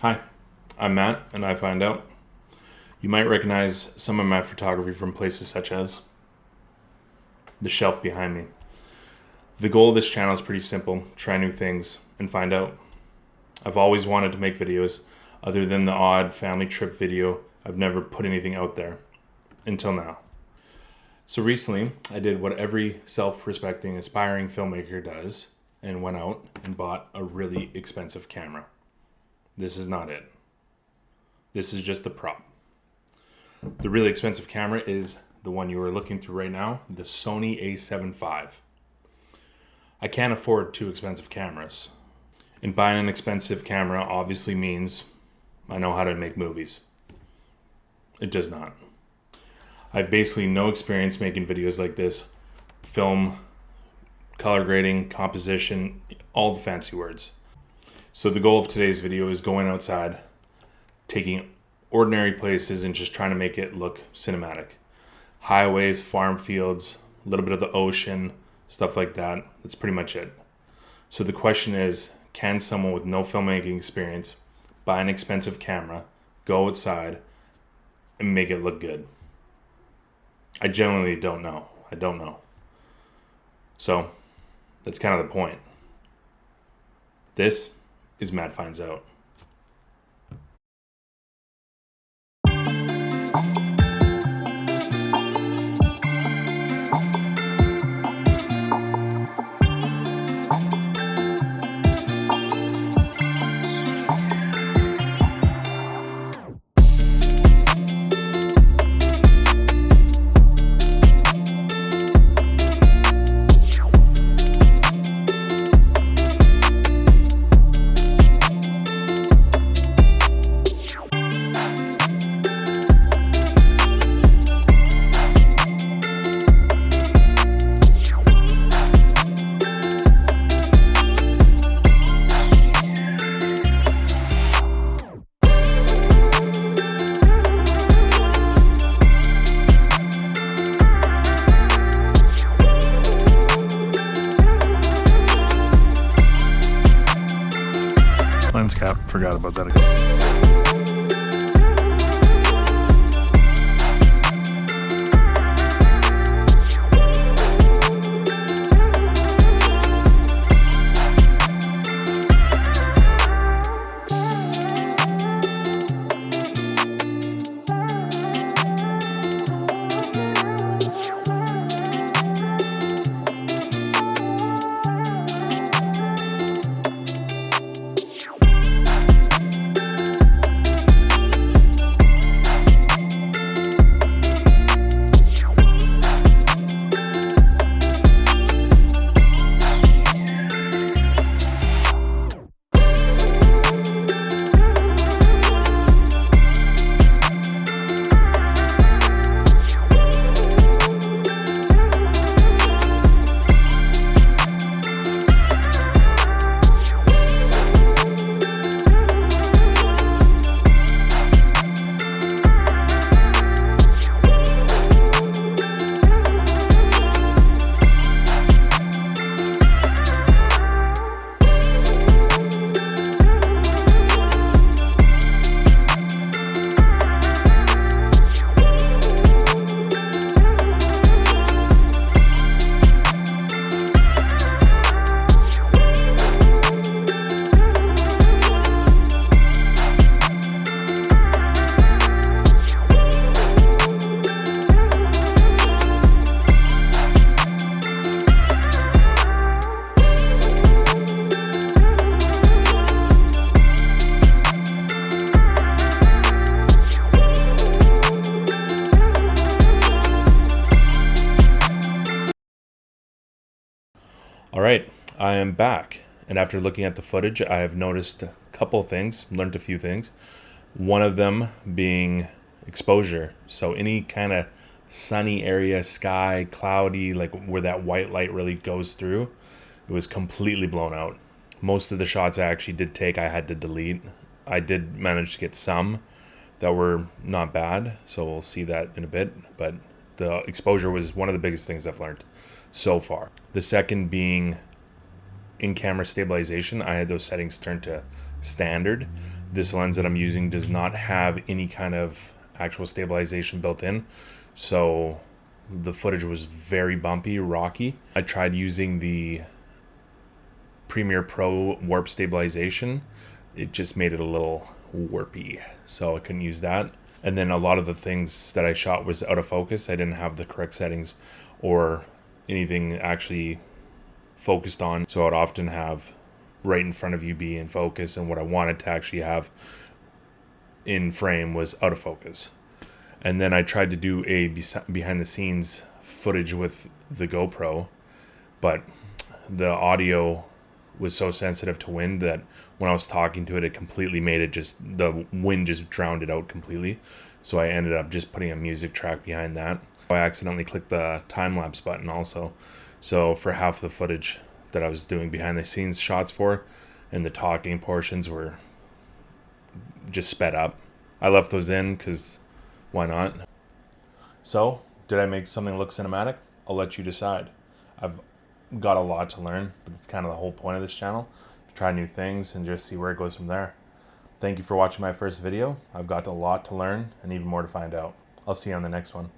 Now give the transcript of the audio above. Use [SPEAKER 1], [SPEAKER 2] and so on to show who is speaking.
[SPEAKER 1] Hi, I'm Matt, and I find out. You might recognize some of my photography from places such as the shelf behind me. The goal of this channel is pretty simple: try new things and find out. I've always wanted to make videos. Other than the odd family trip video, I've never put anything out there until now. So recently, I did what every self-respecting, aspiring filmmaker does and went out and bought a really expensive camera. This is not it. This is just the prop. The really expensive camera is the one you are looking through right now, the Sony A7 V. I can't afford two expensive cameras. And buying an expensive camera obviously means I know how to make movies. It does not. I have basically no experience making videos like this. Film, color grading, composition, all the fancy words. So the goal of today's video is going outside, taking ordinary places and just trying to make it look cinematic. Highways, farm fields, a little bit of the ocean, stuff like that. That's pretty much it. So the question is, can someone with no filmmaking experience buy an expensive camera, go outside, and make it look good? I genuinely don't know. I don't know. So that's kind of the point. This is Matt Finds Out. Lens cap, forgot about that again. All right, I am back, and after looking at the footage, I have noticed a couple things, learned a few things. One of them being exposure. So any kind of sunny area, sky, cloudy, like where that white light really goes through, it was completely blown out. Most of the shots I actually did take, I had to delete. I did manage to get some that were not bad, so we'll see that in a bit, but the exposure was one of the biggest things I've learned so far. The second being in-camera stabilization. I had those settings turned to standard. this lens that I'm using does not have any kind of actual stabilization built in. So the footage was very bumpy, rocky. I tried using the Premiere Pro warp stabilization. It just made it a little warpy, so I couldn't use that. And then a lot of the things that I shot was out of focus. I didn't have the correct settings or anything actually focused on, so I'd often have right in front of you be in focus, and what I wanted to actually have in frame was out of focus. And then I tried to do a behind the scenes footage with the GoPro, but the audio was so sensitive to wind that when I was talking to it, it completely made it just, the wind just drowned it out completely. So I ended up just putting a music track behind that. I accidentally clicked the time-lapse button also. So for half the footage that I was doing behind the scenes shots for, and the talking portions were just sped up. I left those in because why not? So did I make something look cinematic? I'll let you decide. I've got a lot to learn, but it's kind of the whole point of this channel, to try new things and just see where it goes from there. Thank you for watching my first video. I've got a lot to learn and even more to find out. I'll see you on the next one.